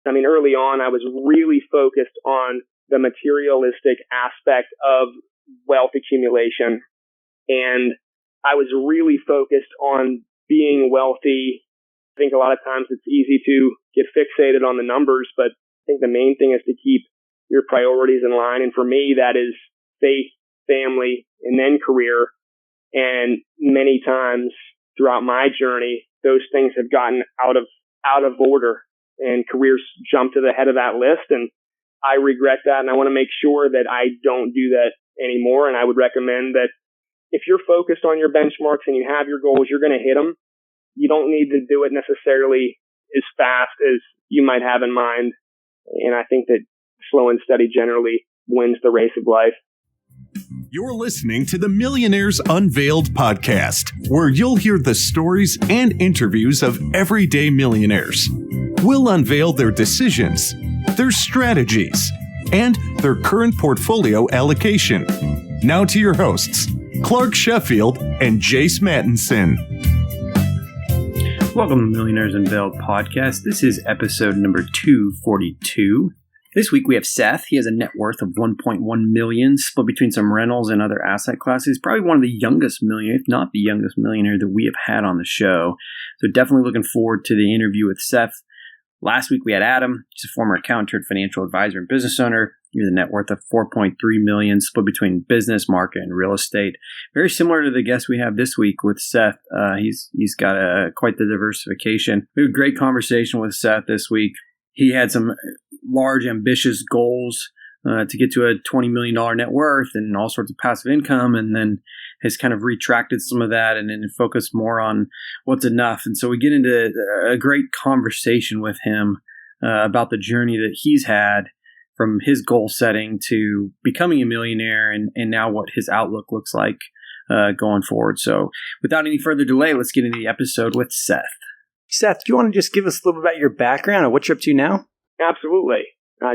I mean, early on, I was really focused on the materialistic aspect of wealth accumulation. And I was really focused on being wealthy. I think a lot of times it's easy to get fixated on the numbers, but I think the main thing is to keep your priorities in line. And for me, that is faith, family, and then career. And many times throughout my journey, those things have gotten out of order, and careers jump to the head of that list. And I regret that. And I want to make sure that I don't do that anymore. And I would recommend that if you're focused on your benchmarks and you have your goals, you're going to hit them. You don't need to do it necessarily as fast as you might have in mind. And I think that slow and steady generally wins the race of life. You're listening to the Millionaires Unveiled podcast, where you'll hear the stories and interviews of everyday millionaires. We'll unveil their decisions, their strategies, and their current portfolio allocation. Now to your hosts, Clark Sheffield and Jace Mattinson. Welcome to Millionaires Unveiled podcast. This is episode number 242. This week we have Seth. He has a net worth of $1.1 million, split between some rentals and other asset classes. Probably one of the youngest millionaires, if not the youngest millionaire that we have had on the show. So definitely looking forward to the interview with Seth. Last week we had Adam. He's a former accountant, financial advisor, and business owner. He has a net worth of $4.3 million, split between business, market, and real estate. Very similar to the guest we have this week with Seth. He's got quite the diversification. We had a great conversation with Seth this week. He had some large, ambitious goals to get to a $20 million net worth and all sorts of passive income, and then has kind of retracted some of that and focused more on what's enough. And so we get into a great conversation with him about the journey that he's had from his goal setting to becoming a millionaire and now what his outlook looks like going forward. So without any further delay, let's get into the episode with Seth. Seth, do you want to just give us a little bit about your background and what you're up to now? Absolutely.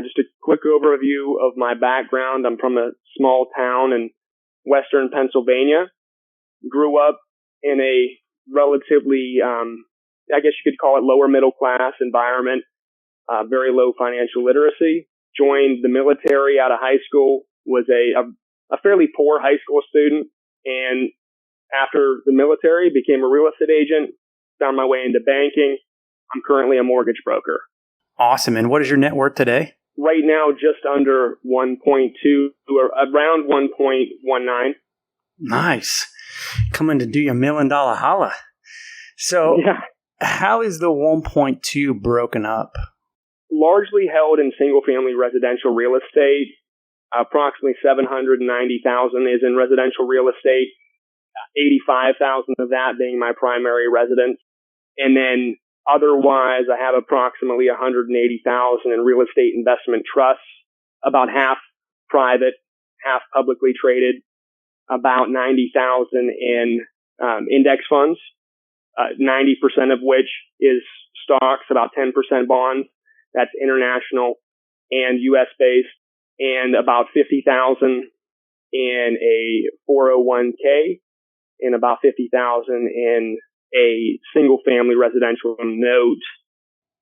Just a quick overview of my background. I'm from a small town in western Pennsylvania. Grew up in a relatively, I guess you could call it lower middle class environment, very low financial literacy. Joined the military out of high school, was a fairly poor high school student. And after the military, became a real estate agent, found my way into banking. I'm currently a mortgage broker. Awesome. And what is your net worth today? Right now, just under 1.2 or around 1.19. Nice. Coming to do your $1 million holla. So yeah. How is the 1.2 broken up? Largely held in single-family residential real estate. Approximately $790,000 is in residential real estate. $85,000 of that being my primary residence. And then otherwise, I have approximately $180,000 in real estate investment trusts, about half private, half publicly traded, about $90,000 in index funds, 90% of which is stocks, about 10% bonds. That's international and U.S. based, and about $50,000 in a 401k, and about $50,000 in a single-family residential note.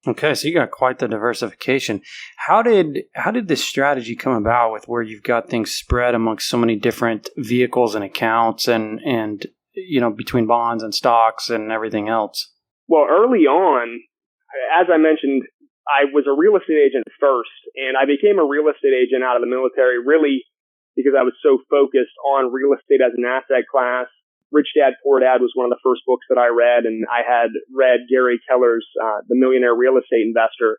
Okay, so you got quite the diversification. How did this strategy come about with where you've got things spread amongst so many different vehicles and accounts and you know, between bonds and stocks and everything else? Well, early on, as I mentioned, I was a real estate agent first, and I became a real estate agent out of the military really because I was so focused on real estate as an asset class. Rich Dad, Poor Dad was one of the first books that I read, and I had read Gary Keller's The Millionaire Real Estate Investor.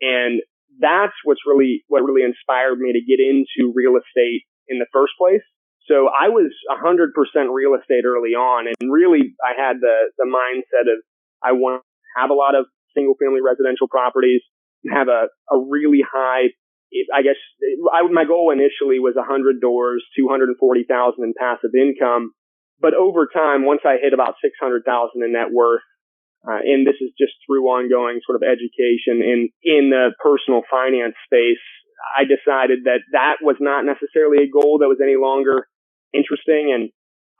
And that's what really inspired me to get into real estate in the first place. So I was 100% real estate early on, and really I had the mindset of I want to have a lot of single-family residential properties and have a really high, I guess, my goal initially was 100 doors, $240,000 in passive income. But over time, once I hit about $600,000 in net worth, and this is just through ongoing sort of education in the personal finance space, I decided that was not necessarily a goal that was any longer interesting. And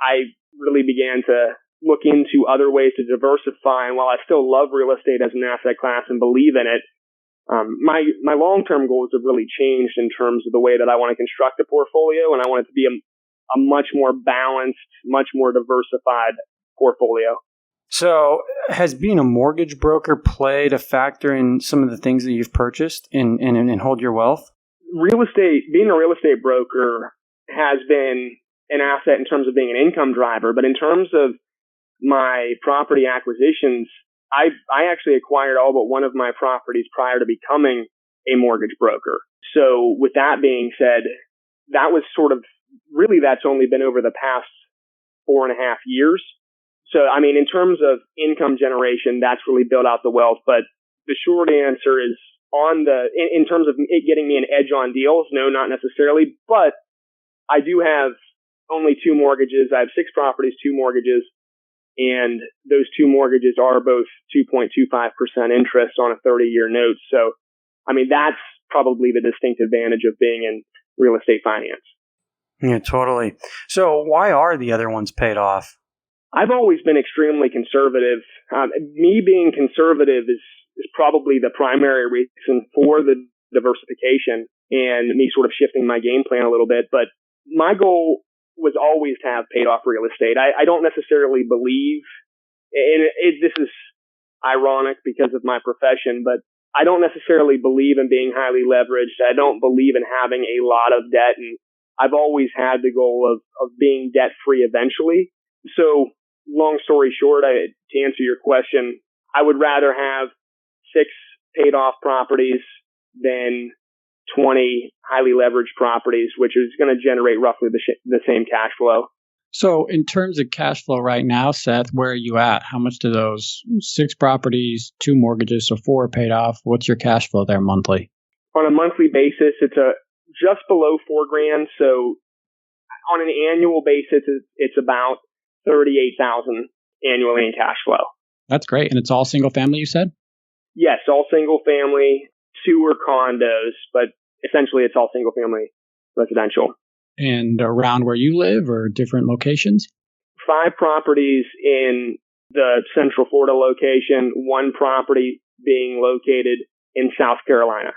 I really began to look into other ways to diversify. And while I still love real estate as an asset class and believe in it, My long-term goals have really changed in terms of the way that I want to construct a portfolio, and I want it to be a much more balanced, much more diversified portfolio. So has being a mortgage broker played a factor in some of the things that you've purchased and hold your wealth? Being a real estate broker has been an asset in terms of being an income driver, but in terms of my property acquisitions, I actually acquired all but one of my properties prior to becoming a mortgage broker. So with that being said, that was that's only been over the past 4.5 years. So, I mean, in terms of income generation, that's really built out the wealth. But the short answer is in terms of it getting me an edge on deals, no, not necessarily. But I do have only 2 mortgages. I have 6 properties, 2 mortgages. And those 2 mortgages are both 2.25% interest on a 30-year note. So, I mean, that's probably the distinct advantage of being in real estate finance. Yeah, totally. So why are the other ones paid off? I've always been extremely conservative. Me being conservative is probably the primary reason for the diversification and me sort of shifting my game plan a little bit. But my goal was always to have paid off real estate. I don't necessarily believe, and this is ironic because of my profession, but I don't necessarily believe in being highly leveraged. I don't believe in having a lot of debt, and I've always had the goal of being debt free eventually. So long story short, to answer your question, I would rather have 6 paid off properties than 20 highly leveraged properties, which is going to generate roughly the same cash flow. So in terms of cash flow right now, Seth, where are you at? How much do those 6 properties, 2 mortgages, so 4 are paid off? What's your cash flow there monthly? On a monthly basis, it's just below $4,000. So on an annual basis, it's about $38,000 annually in cash flow. That's great. And it's all single family, you said? Yes, all single family. 2 are condos, but essentially it's all single family residential. And around where you live or different locations? 5 properties in the Central Florida location, 1 property being located in South Carolina.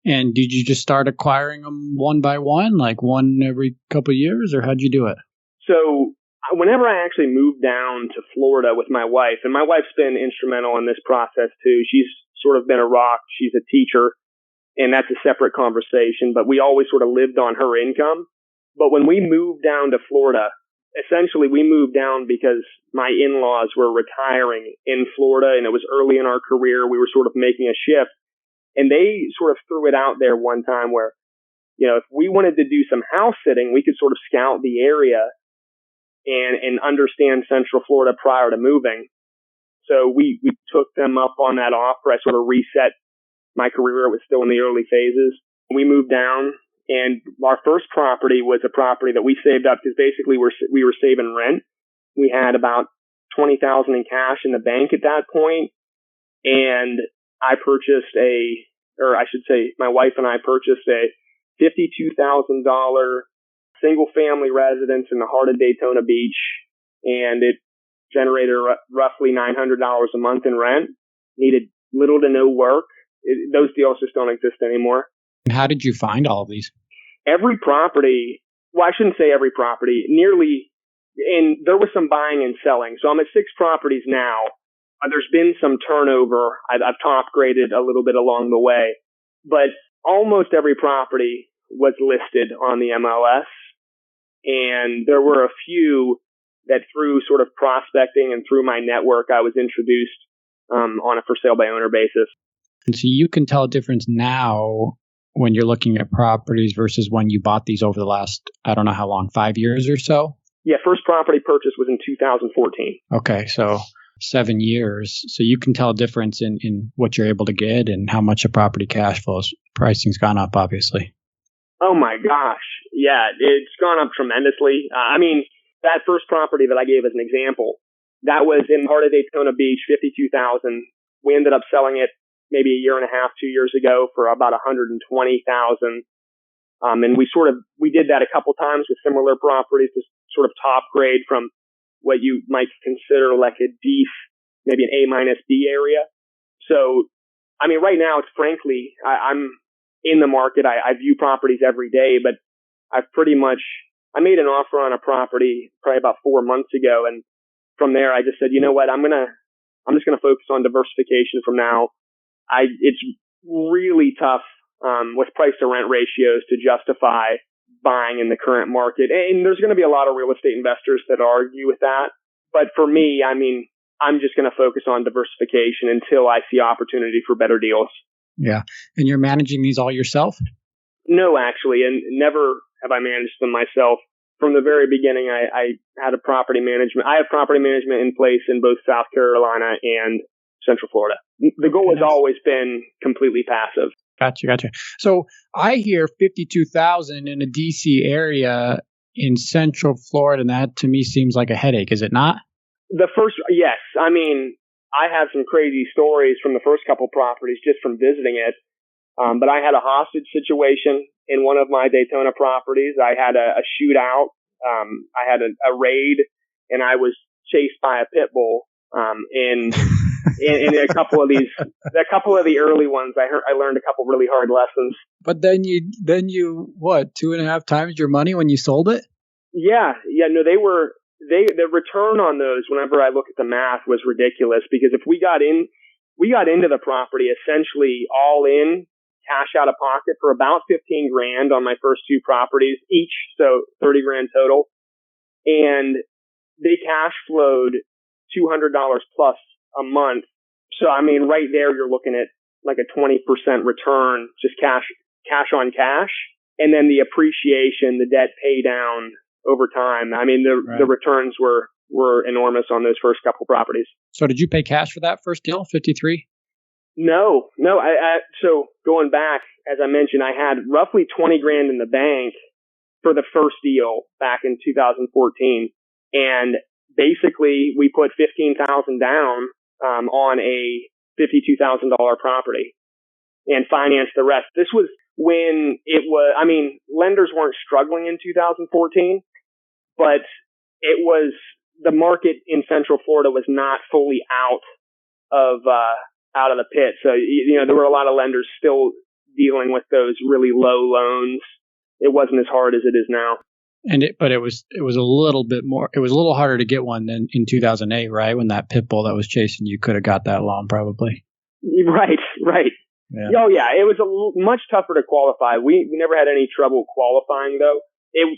And did you just start acquiring them one by one, like one every couple of years, or how'd you do it? So whenever I actually moved down to Florida with my wife, and my wife's been instrumental in this process too. She's sort of been a rock. She's a teacher, and that's a separate conversation, but we always sort of lived on her income. But when we moved down to Florida, essentially we moved down because my in-laws were retiring in Florida, and it was early in our career. We were sort of making a shift, and they sort of threw it out there one time where, if we wanted to do some house sitting, we could sort of scout the area and understand Central Florida prior to moving. So we took them up on that offer. I sort of reset my career. It was still in the early phases. We moved down, and our first property was a property that we saved up because basically we were saving rent. We had about $20,000 in cash in the bank at that point, and my wife and I purchased a $52,000 single family residence in the heart of Daytona Beach, and it generated roughly $900 a month in rent. Needed little to no work. Those deals just don't exist anymore. And how did you find all of these? Every property, well, I shouldn't say every property, nearly, and there was some buying and selling. So I'm at 6 properties now. There's been some turnover. I've top graded a little bit along the way, but almost every property was listed on the MLS. And there were a few that through sort of prospecting and through my network, I was introduced on a for sale by owner basis. And so you can tell a difference now when you're looking at properties versus when you bought these over the last, I don't know how long, 5 years or so? Yeah, first property purchase was in 2014. Okay, so 7 years. So you can tell a difference in what you're able to get and how much a property cash flows. Pricing's gone up, obviously. Oh my gosh. Yeah, it's gone up tremendously. I mean, that first property that I gave as an example, that was in the heart of Daytona Beach, $52,000. We ended up selling it maybe a year and a half, 2 years ago for about $120,000. And we did that a couple times with similar properties to sort of top grade from what you might consider like a D, maybe an A-B area. So I mean, right now, it's frankly, I'm in the market. I view properties every day, but I've pretty much, I made an offer on a property probably about 4 months ago. And from there, I just said, you know what, I'm just going to focus on diversification from now. It's really tough, with price to rent ratios to justify buying in the current market. And there's going to be a lot of real estate investors that argue with that. But for me, I mean, I'm just going to focus on diversification until I see opportunity for better deals. Yeah. And you're managing these all yourself? No, actually, and never have I managed them myself. From the very beginning, I had a property management. I have property management in place in both South Carolina and Central Florida. The goal has always been completely passive. Gotcha. So I hear 52,000 in a DC area in Central Florida, and that to me seems like a headache. Is it not? Yes. I mean, I have some crazy stories from the first couple properties just from visiting it. But I had a hostage situation in one of my Daytona properties. I had a shootout. I had a raid, and I was chased by a pit bull. In a couple of the early ones, I learned a couple really hard lessons. But then you what, 2.5 times your money when you sold it? Yeah. No, the return on those, whenever I look at the math, was ridiculous, because if we got into the property essentially all in, cash out of pocket for about $15,000 on my first 2 properties each, so $30,000 total, and they cash flowed $200 plus a month. So I mean, right there you're looking at like a 20% return, just cash on cash, and then the appreciation, the debt pay down over time. I mean, the returns were enormous on those first couple properties. So did you pay cash for that first deal, 53? No. So going back, as I mentioned, I had roughly $20,000 in the bank for the first deal back in 2014. And basically we put $15,000 down, on a $52,000 property and financed the rest. This was when lenders weren't struggling in 2014, but the market in Central Florida was not fully out of the pit. So, there were a lot of lenders still dealing with those really low loans. It wasn't as hard as it is now. But it was a little bit more. It was a little harder to get one than in 2008, right? When that pit bull that was chasing you could have got that loan, probably. Right. Yeah. Oh yeah, it was much tougher to qualify. We never had any trouble qualifying though.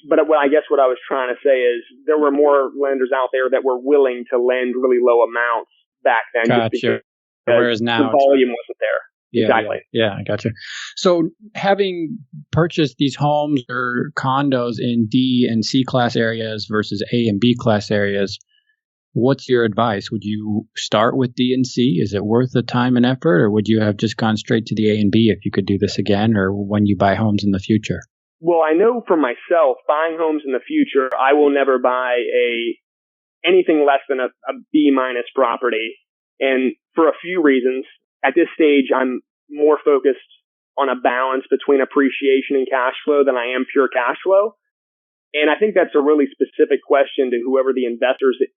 But I guess what I was trying to say is there were more lenders out there that were willing to lend really low amounts back then. Gotcha. Whereas now the volume wasn't there. Yeah, exactly. Yeah, I gotcha. So having purchased these homes or condos in D and C class areas versus A and B class areas, what's your advice? Would you start with D and C? Is it worth the time and effort, or would you have just gone straight to the A and B if you could do this again, or when you buy homes in the future? Well, I know for myself, buying homes in the future, I will never buy anything less than a B minus property. And for a few reasons. At this stage, I'm more focused on a balance between appreciation and cash flow than I am pure cash flow. And I think that's a really specific question to whoever the investor is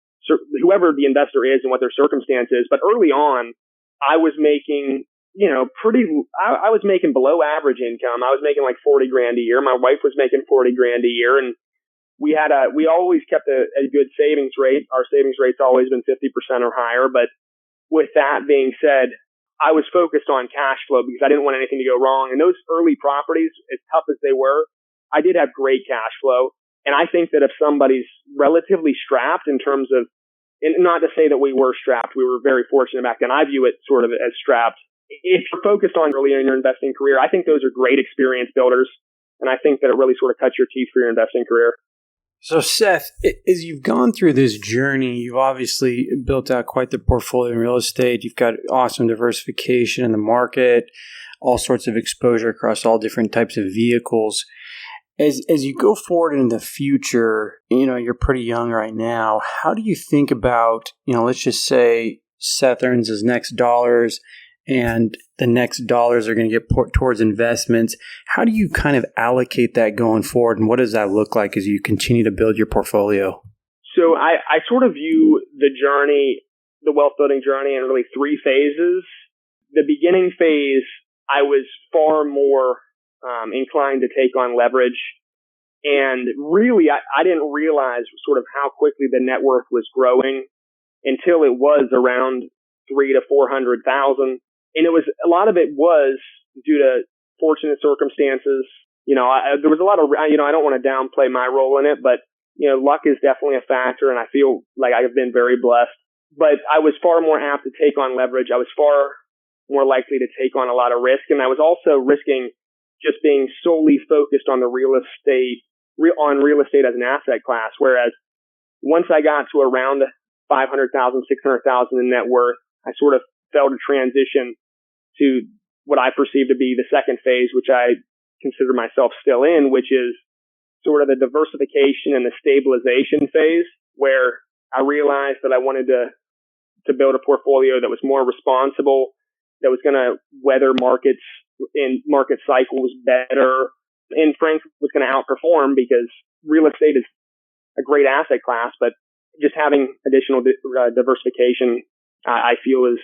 and what their circumstance is. But early on, I was making, I was making below average income. I was making like $40,000 a year. My wife was making $40,000 a year. And we always kept a good savings rate. Our savings rate's always been 50% or higher. But with that being said, I was focused on cash flow because I didn't want anything to go wrong. And those early properties, as tough as they were, I did have great cash flow. And I think that if somebody's relatively strapped in terms of, and not to say that we were strapped, we were very fortunate back then. I view it sort of as strapped. If you're focused on early in your investing career, I think those are great experience builders. And I think that it really sort of cuts your teeth for your investing career. So Seth, as you've gone through this journey, you've obviously built out quite the portfolio in real estate. You've got awesome diversification in the market, all sorts of exposure across all different types of vehicles. As you go forward in the future, you're pretty young right now. How do you think about, let's just say Seth earns his next dollars and the next dollars are going to get put towards investments. How do you kind of allocate that going forward, and what does that look like as you continue to build your portfolio? So I sort of view the journey, the wealth building journey, in really 3 phases. the beginning phase, I was far more inclined to take on leverage. And really, I didn't realize sort of how quickly the net worth was growing until it was around 300,000 to 400,000. And it was, a lot of it was due to fortunate circumstances. There was a lot of, I don't want to downplay my role in it, but, luck is definitely a factor. And I feel like I've been very blessed, but I was far more apt to take on leverage. I was far more likely to take on a lot of risk. And I was also risking just being solely focused on the real estate as an asset class. Whereas once I got to around 500,000, 600,000 in net worth, I sort of felt a transition to what I perceive to be the second phase, which I consider myself still in, which is sort of the diversification and the stabilization phase, where I realized that I wanted to build a portfolio that was more responsible, that was going to weather markets in market cycles better, and frankly was going to outperform, because real estate is a great asset class, but just having additional diversification, I feel is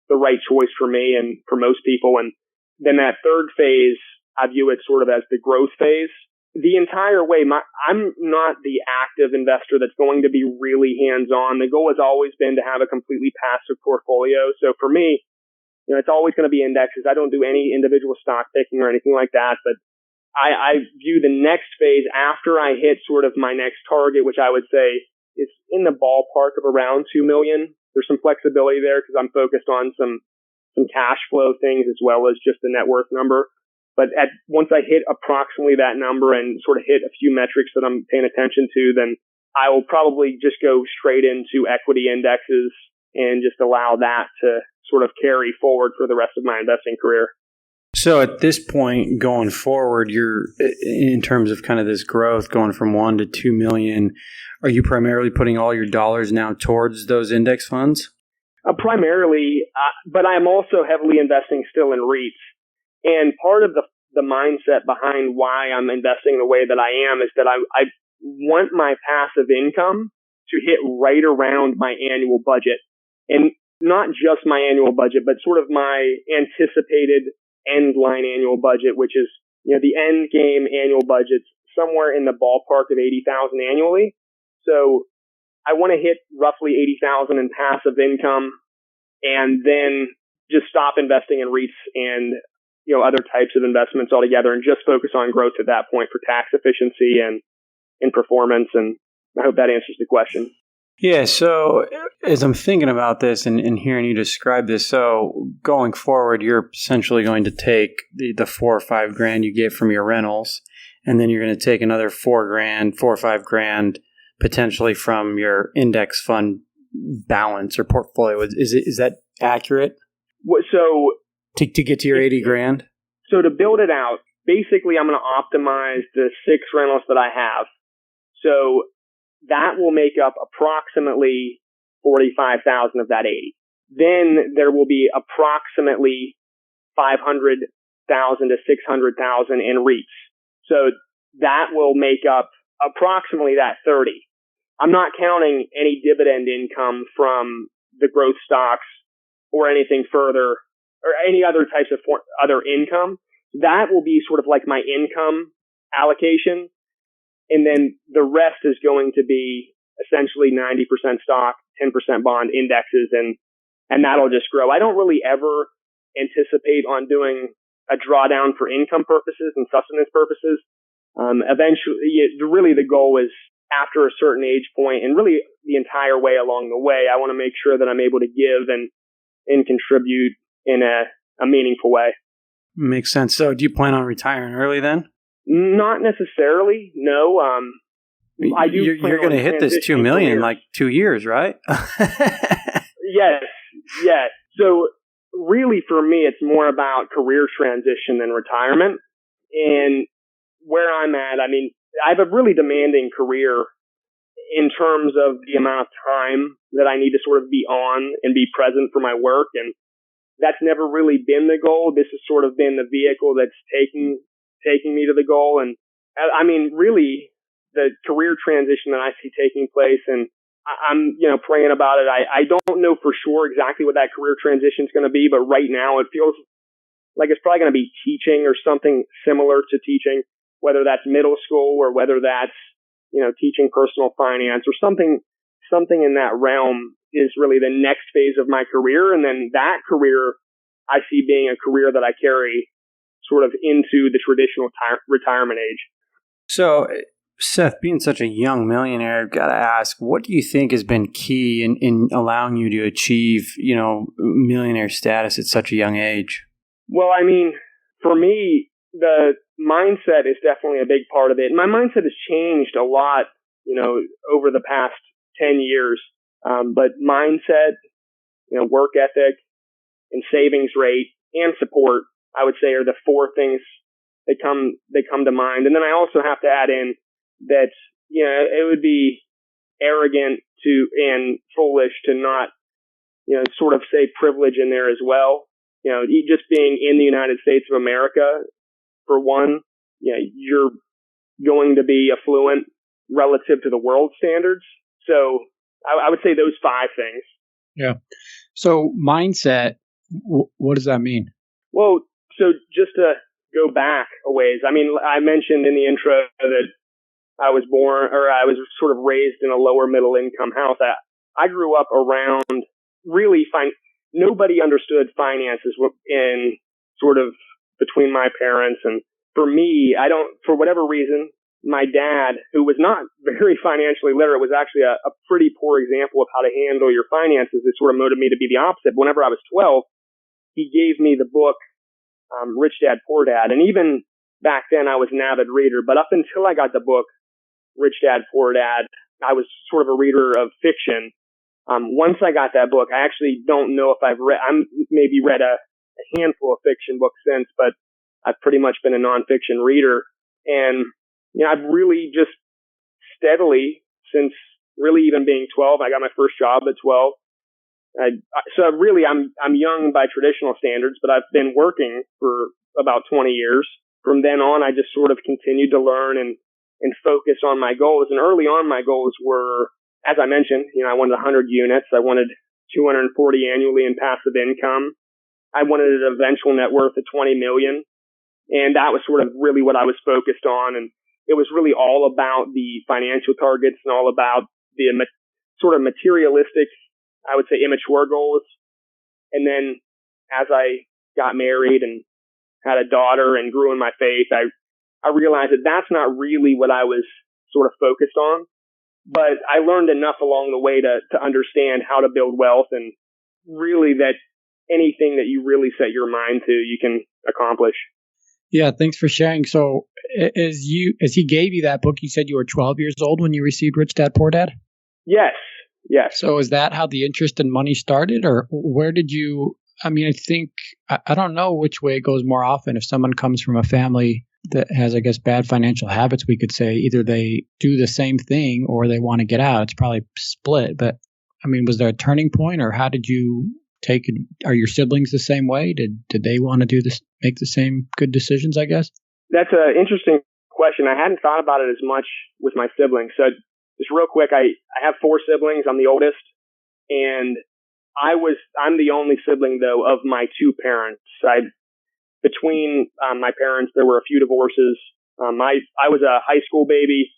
the right choice for me and for most people. And then that third phase, I view it sort of as the growth phase. The entire way, I'm not the active investor that's going to be really hands-on. The goal has always been to have a completely passive portfolio. So for me, it's always going to be indexes. I don't do any individual stock picking or anything like that, but I view the next phase after I hit sort of my next target, which I would say is in the ballpark of around 2 million. There's some flexibility there because I'm focused on some cash flow things as well as just the net worth number. But once I hit approximately that number and sort of hit a few metrics that I'm paying attention to, then I will probably just go straight into equity indexes and just allow that to sort of carry forward for the rest of my investing career. So at this point going forward, you're in terms of kind of this growth going from 1 to 2 million, are you primarily putting all your dollars now towards those index funds? Primarily, but I'm also heavily investing still in REITs. And part of the mindset behind why I'm investing the way that I am is that I want my passive income to hit right around my annual budget. And not just my annual budget, but sort of my anticipated end line annual budget, which is, the end game annual budget's somewhere in the ballpark of 80,000 annually. So I want to hit roughly 80,000 in passive income and then just stop investing in REITs and other types of investments altogether and just focus on growth at that point for tax efficiency and in performance. And I hope that answers the question. Yeah. So as I'm thinking about this and hearing you describe this, so going forward, you're essentially going to take the $4 or $5 grand you get from your rentals, and then you're going to take another $4 or $5 grand potentially from your index fund balance or portfolio. Is that accurate? So to get to your 80 grand? So to build it out, basically I'm going to optimize the 6 rentals that I have. So that will make up approximately 45,000 of that 80. Then there will be approximately 500,000 to 600,000 in REITs. So that will make up approximately that 30. I'm not counting any dividend income from the growth stocks or anything further or any other types of other income. That will be sort of like my income allocation. And then the rest is going to be essentially 90% stock, 10% bond indexes, and that'll just grow. I don't really ever anticipate on doing a drawdown for income purposes and sustenance purposes. Eventually, really the goal is after a certain age point, and really the entire way along the way, I want to make sure that I'm able to give and contribute in a meaningful way. Makes sense. So do you plan on retiring early then? Not necessarily, no. I do. You're going to hit this 2 million in like 2 years, right? Yes. So really for me, it's more about career transition than retirement. And where I'm at, I mean, I have a really demanding career in terms of the amount of time that I need to sort of be on and be present for my work. And that's never really been the goal. This has sort of been the vehicle that's taking me to the goal. And I mean, really the career transition that I see taking place and I'm, praying about it. I don't know for sure exactly what that career transition is going to be, but right now it feels like it's probably going to be teaching or something similar to teaching, whether that's middle school or whether that's, teaching personal finance or something in that realm is really the next phase of my career. And then that career I see being a career that I carry sort of into the traditional retirement age. So, Seth, being such a young millionaire, I've got to ask, what do you think has been key in allowing you to achieve, millionaire status at such a young age? Well, I mean, for me, the mindset is definitely a big part of it. My mindset has changed a lot, over the past 10 years. But mindset, work ethic and savings rate and support, I would say, are the four things that come to mind. And then I also have to add in that, it would be arrogant and foolish to not, sort of say privilege in there as well. Just being in the United States of America, for one, you're going to be affluent relative to the world standards. So I would say those five things. Yeah. So mindset, what does that mean? Well, so just to go back a ways, I mean, I mentioned in the intro that I was sort of raised in a lower middle income house. I grew up around really nobody understood finances in sort of between my parents. And for me, for whatever reason, my dad, who was not very financially literate, was actually a pretty poor example of how to handle your finances. It sort of motivated me to be the opposite. Whenever I was 12, he gave me the book, Rich Dad, Poor Dad. And even back then I was an avid reader, but up until I got the book, Rich Dad, Poor Dad, I was sort of a reader of fiction. Once I got that book, I actually don't know if I've maybe read a handful of fiction books since, but I've pretty much been a nonfiction reader. And, I've really just steadily, since really even being 12, I got my first job at 12. So really, I'm young by traditional standards, but I've been working for about 20 years. From then on, I just sort of continued to learn and focus on my goals. And early on, my goals were, as I mentioned, I wanted 100 units. I wanted 240 annually in passive income. I wanted an eventual net worth of 20 million. And that was sort of really what I was focused on. And it was really all about the financial targets and all about the sort of materialistic, I would say, immature goals. And then as I got married and had a daughter and grew in my faith, I realized that that's not really what I was sort of focused on. But I learned enough along the way to understand how to build wealth, and really that anything that you really set your mind to, you can accomplish. Yeah, thanks for sharing. So as he gave you that book, you said you were 12 years old when you received Rich Dad, Poor Dad? Yes. So is that how the interest in money started, or where did you, I think, I don't know which way it goes more often. If someone comes from a family that has, I guess, bad financial habits, we could say either they do the same thing or they want to get out. It's probably split. But was there a turning point, or how did you take it? Are your siblings the same way? Did they want to do this, make the same good decisions, I guess? That's an interesting question. I hadn't thought about it as much with my siblings. So just real quick, I have 4 siblings. I'm the oldest, and I'm the only sibling though of my 2 parents. Between my parents, there were a few divorces. I was a high school baby,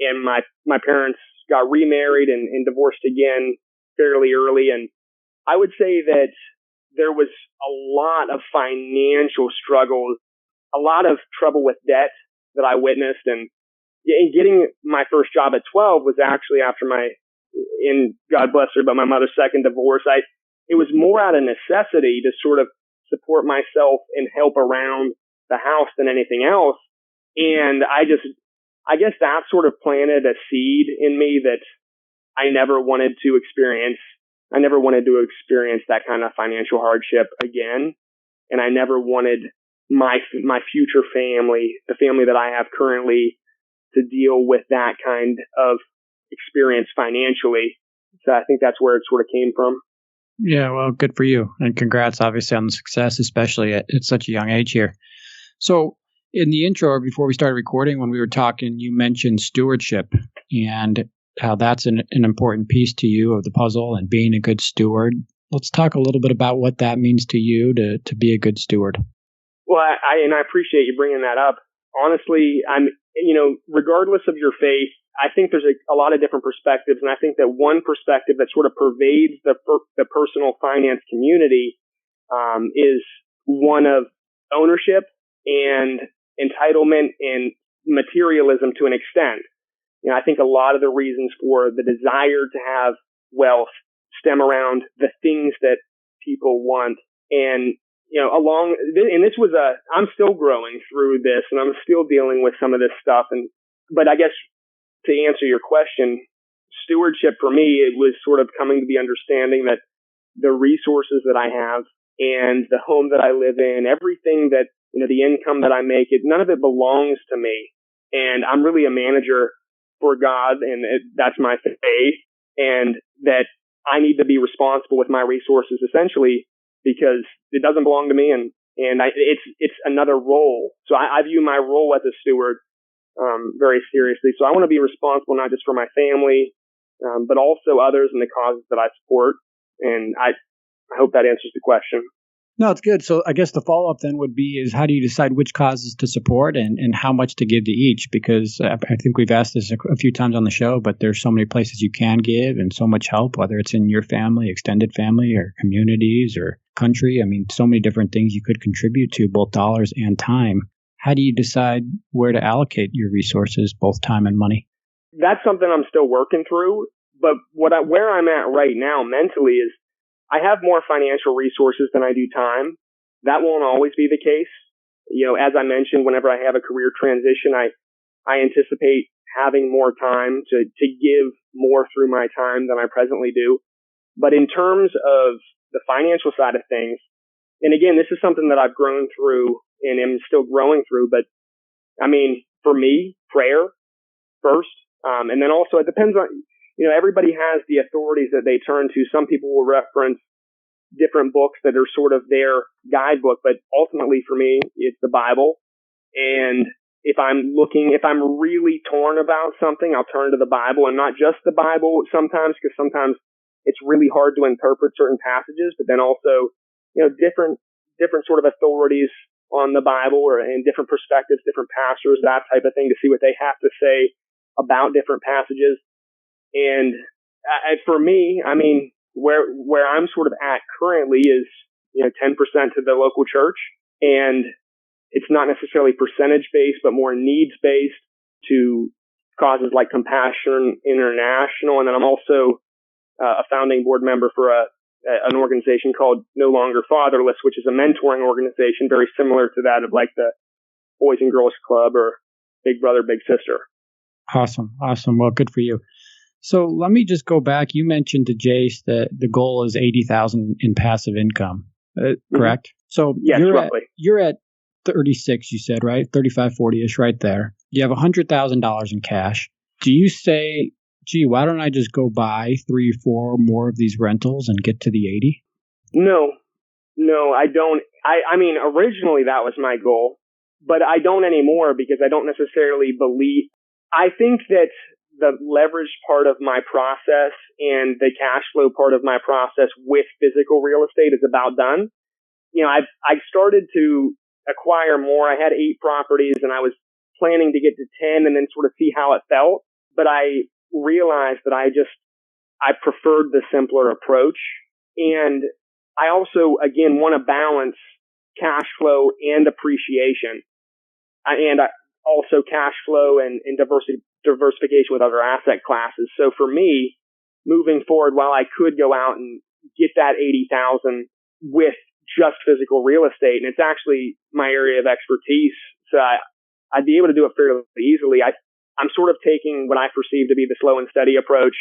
and my parents got remarried and divorced again fairly early. And I would say that there was a lot of financial struggles, a lot of trouble with debt that I witnessed. And getting my first job at 12 was actually after God bless her, but my mother's second divorce. It was more out of necessity to sort of support myself and help around the house than anything else. And I guess that sort of planted a seed in me that I never wanted to experience. I never wanted to experience that kind of financial hardship again. And I never wanted my future family, the family that I have currently, to deal with that kind of experience financially. So I think that's where it sort of came from. Yeah, well, good for you. And congrats, obviously, on the success, especially at such a young age here. So in the intro, before we started recording, when we were talking, you mentioned stewardship. And how that's an important piece to you of the puzzle and being a good steward. Let's talk a little bit about what that means to you to be a good steward. Well, I appreciate you bringing that up. Honestly, regardless of your faith, I think there's a lot of different perspectives, and I think that one perspective that sort of pervades the personal finance community is one of ownership and entitlement and materialism to an extent. I think a lot of the reasons for the desire to have wealth stem around the things that people want. And, I'm still growing through this and I'm still dealing with some of this stuff. But I guess to answer your question, stewardship for me, it was sort of coming to the understanding that the resources that I have and the home that I live in, everything that, the income that I make, none of it belongs to me. And I'm really a manager for God, and that's my faith, and that I need to be responsible with my resources essentially because it doesn't belong to me, and it's another role. So I view my role as a steward very seriously. So I want to be responsible not just for my family, but also others and the causes that I support. And I hope that answers the question. No, it's good. So I guess the follow-up then would be is how do you decide which causes to support and how much to give to each? Because I think we've asked this a few times on the show, but there's so many places you can give and so much help, whether it's in your family, extended family, or communities or country. I mean, so many different things you could contribute to, both dollars and time. How do you decide where to allocate your resources, both time and money? That's something I'm still working through. But where I'm at right now mentally is I have more financial resources than I do time. That won't always be the case. As I mentioned, whenever I have a career transition, I anticipate having more time to give more through my time than I presently do. But in terms of the financial side of things, and again, this is something that I've grown through and am still growing through, but I mean, for me, prayer first. And then also it depends on, everybody has the authorities that they turn to. Some people will reference different books that are sort of their guidebook, but ultimately for me, it's the Bible. And if I'm really torn about something, I'll turn to the Bible, and not just the Bible sometimes, because sometimes it's really hard to interpret certain passages, but then also, different sort of authorities on the Bible or in different perspectives, different pastors, that type of thing, to see what they have to say about different passages. And for me, I mean, where I'm sort of at currently is, 10% to the local church. And it's not necessarily percentage based, but more needs based to causes like Compassion International. And then I'm also a founding board member for an organization called No Longer Fatherless, which is a mentoring organization very similar to that of like the Boys and Girls Club or Big Brother, Big Sister. Awesome. Well, good for you. So let me just go back. You mentioned to Jace that the goal is $80,000 in passive income, correct? So yes, roughly. You're at 36, you said, right? 35, 40-ish right there. You have $100,000 in cash. Do you say, gee, why don't I just go buy 3 or 4 more of these rentals and get to the 80? No, I don't. I mean, originally that was my goal, but I don't anymore because I don't necessarily believe. I think that the leverage part of my process and the cash flow part of my process with physical real estate is about done. I started to acquire more. I had 8 properties and I was planning to get to 10 and then sort of see how it felt. But I realized that I preferred the simpler approach. And I also, again, want to balance cash flow and appreciation. And also cash flow and diversification with other asset classes. So for me, moving forward, while I could go out and get that $80,000 with just physical real estate, and it's actually my area of expertise, so I'd be able to do it fairly easily. I'm sort of taking what I perceive to be the slow and steady approach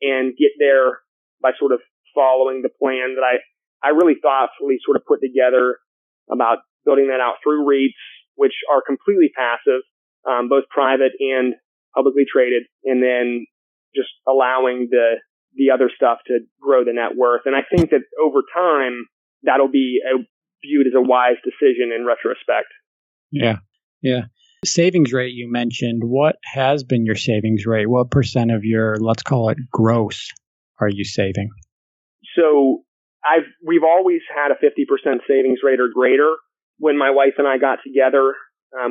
and get there by sort of following the plan that I really thoughtfully sort of put together about building that out through REITs, which are completely passive, both private and publicly traded, and then just allowing the other stuff to grow the net worth. And I think that over time, that'll be viewed as a wise decision in retrospect. Yeah. Savings rate you mentioned. What has been your savings rate? What percent of your, let's call it gross, are you saving? So we've always had a 50% savings rate or greater. When my wife and I got together,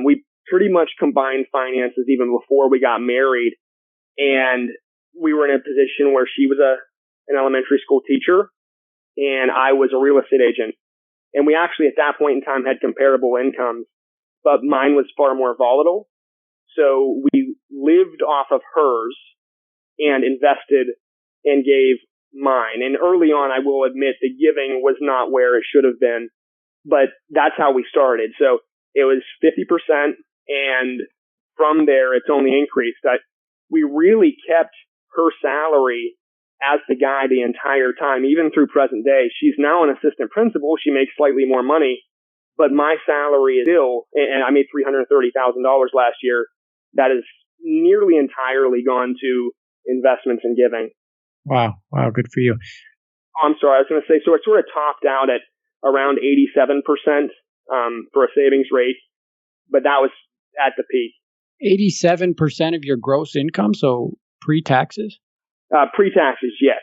we pretty much combined finances even before we got married. And we were in a position where she was an elementary school teacher and I was a real estate agent. And we actually at that point in time had comparable incomes, but mine was far more volatile. So we lived off of hers and invested and gave mine. And early on, I will admit the giving was not where it should have been, but that's how we started. So it was 50%. And from there, it's only increased. We really kept her salary as the guy the entire time, even through present day. She's now an assistant principal. She makes slightly more money, but my salary is still, and I made $330,000 last year. That is nearly entirely gone to investments and giving. Wow. Good for you. I'm sorry. I was going to say, so it sort of topped out at around 87% for a savings rate, but that was at the peak. 87% of your gross income, so pre-taxes? Pre-taxes, yes.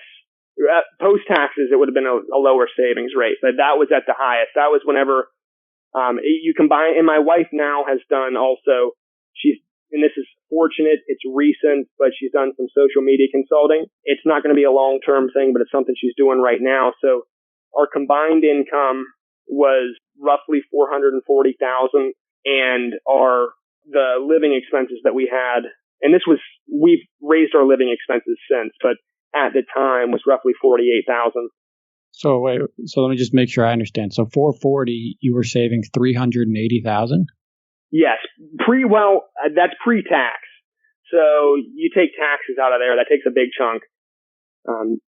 Post-taxes, it would have been a lower savings rate, but that was at the highest. That was whenever you combine, and my wife now has done also, and this is fortunate, it's recent, but she's done some social media consulting. It's not going to be a long-term thing, but it's something she's doing right now. So our combined income was roughly $440,000, and the living expenses that we had, and we've raised our living expenses since, but at the time was roughly $48,000. So wait, let me just make sure I understand. So 440, you were saving $380,000? Yes, that's pre-tax. So you take taxes out of there, that takes a big chunk.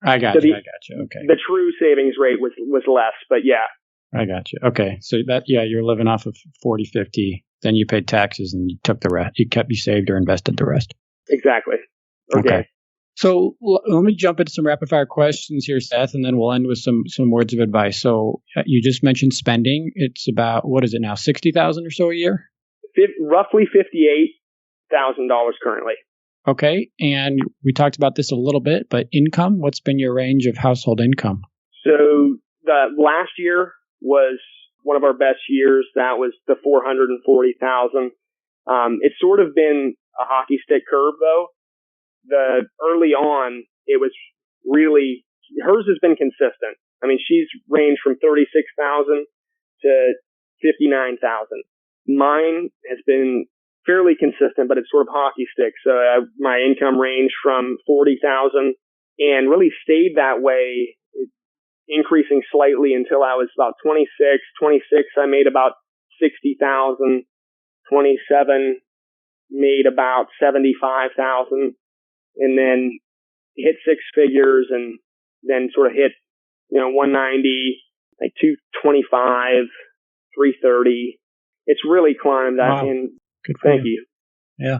I got you. Okay. The true savings rate was less, but yeah. I got you. Okay. So you're living off of 40, 50. Then you paid taxes and you took the rest. You saved or invested the rest. Exactly. Okay. So let me jump into some rapid fire questions here, Seth, and then we'll end with some words of advice. So you just mentioned spending. It's about, what is it now, $60,000 or so a year? Roughly $58,000 currently. Okay. And we talked about this a little bit, but income, what's been your range of household income? So the last year was one of our best years. That was the $440,000. It's sort of been a hockey stick curve though. Early on, it was really, hers has been consistent. I mean, she's ranged from 36,000 to 59,000. Mine has been fairly consistent, but it's sort of hockey stick. So my income ranged from 40,000 and really stayed that way, increasing slightly until I was about 26. 26, I made about 60,000. 27 made about 75,000, and then hit six figures, and then sort of hit 190, like 225, 330. It's really climbed that. Wow. And good for thank you. Yeah.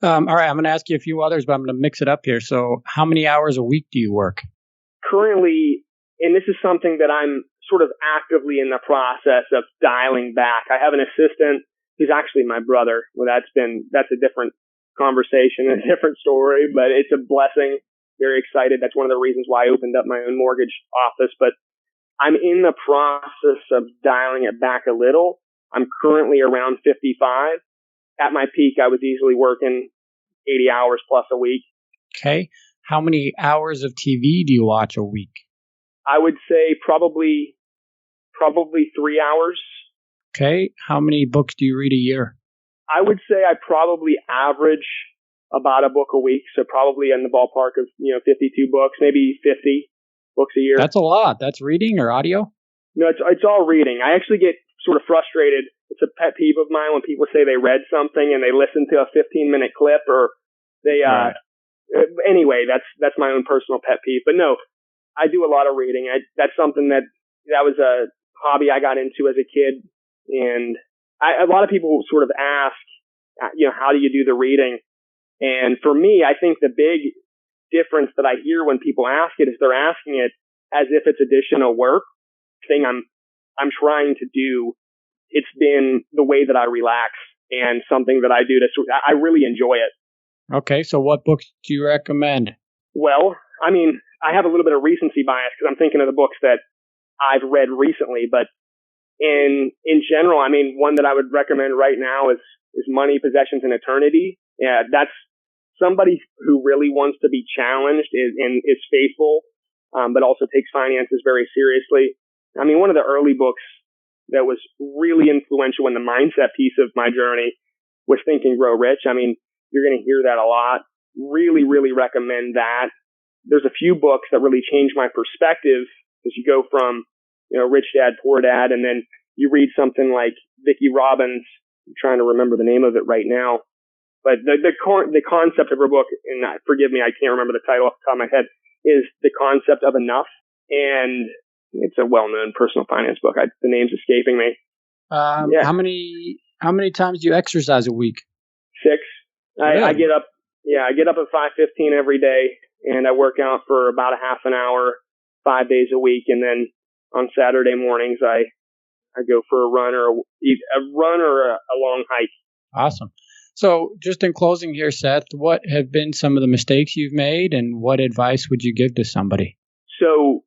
All right. I'm going to ask you a few others, but I'm going to mix it up here. So how many hours a week do you work? Currently, and this is something that I'm sort of actively in the process of dialing back. I have an assistant who's actually my brother. Well, that's a different conversation, a different story, but it's a blessing. Very excited. That's one of the reasons why I opened up my own mortgage office, but I'm in the process of dialing it back a little. I'm currently around 55. At my peak, I was easily working 80 hours plus a week. Okay. How many hours of TV do you watch a week? I would say probably 3 hours. Okay. How many books do you read a year? I would say I probably average about a book a week. So probably in the ballpark of, 52 books, maybe 50 books a year. That's a lot. That's reading or audio? No, it's all reading. I actually get sort of frustrated. It's a pet peeve of mine when people say they read something and they listen to a 15-minute clip, or they, right. Anyway, that's my own personal pet peeve. But no, I do a lot of reading. That's something that was a hobby I got into as a kid. And a lot of people sort of ask, how do you do the reading? And for me, I think the big difference that I hear when people ask it is they're asking it as if it's additional work. Thing I'm trying to do. It's been the way that I relax and something that I do I really enjoy it. Okay, so what books do you recommend? Well, I mean, I have a little bit of recency bias because I'm thinking of the books that I've read recently, but in general, I mean, one that I would recommend right now is Money, Possessions, and Eternity. Yeah, that's somebody who really wants to be challenged and is faithful, but also takes finances very seriously. I mean, one of the early books that was really influential in the mindset piece of my journey was Think and Grow Rich. I mean, you're going to hear that a lot. Really, really recommend that. There's a few books that really changed my perspective as you go from, Rich Dad, Poor Dad, and then you read something like Vicki Robbins. I'm trying to remember the name of it right now. But the concept of her book, and forgive me, I can't remember the title off the top of my head, is The Concept of Enough. And it's a well-known personal finance book. The name's escaping me. Yeah. How many times do you exercise a week? 6. Really? I get up at 5:15 every day, and I work out for about a half an hour, 5 days a week, and then on Saturday mornings I go for a run or a long hike. Awesome. So just in closing here, Seth, what have been some of the mistakes you've made, and what advice would you give to somebody? So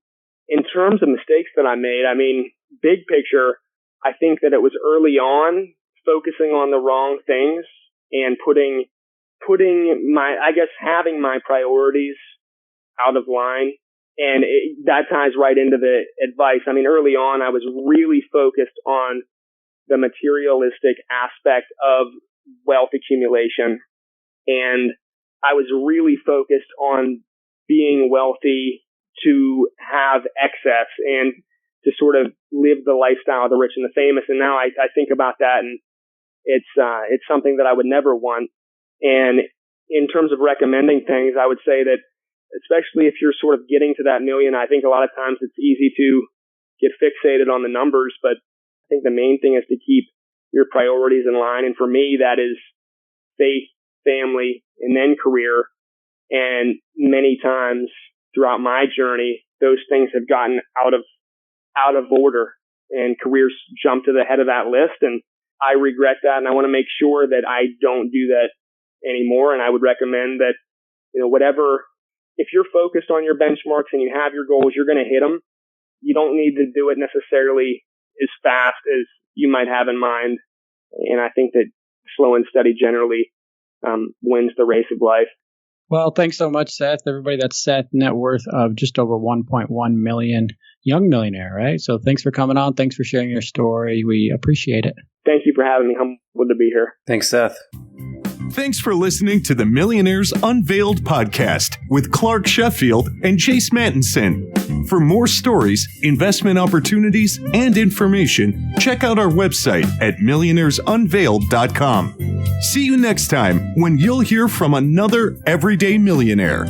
in terms of mistakes that I made, I mean, big picture, I think that it was early on focusing on the wrong things and having my priorities out of line. And that ties right into the advice. I mean, early on, I was really focused on the materialistic aspect of wealth accumulation. And I was really focused on being wealthy to have excess and to sort of live the lifestyle of the rich and the famous. And now I think about that, and it's something that I would never want. And in terms of recommending things, I would say that especially if you're sort of getting to that million, I think a lot of times it's easy to get fixated on the numbers, but I think the main thing is to keep your priorities in line. And for me, that is faith, family, and then career. And many times throughout my journey, those things have gotten out of order, and careers jump to the head of that list. And I regret that. And I want to make sure that I don't do that anymore. And I would recommend that, if you're focused on your benchmarks and you have your goals, you're going to hit them. You don't need to do it necessarily as fast as you might have in mind. And I think that slow and steady generally wins the race of life. Well, thanks so much, Seth. Everybody, that's Seth, net worth of just over 1.1 million, young millionaire, right? So thanks for coming on. Thanks for sharing your story. We appreciate it. Thank you for having me. Humbled to be here. Thanks, Seth. Thanks for listening to the Millionaires Unveiled podcast with Clark Sheffield and Chase Mattinson. For more stories, investment opportunities, and information, check out our website at millionairesunveiled.com. See you next time when you'll hear from another everyday millionaire.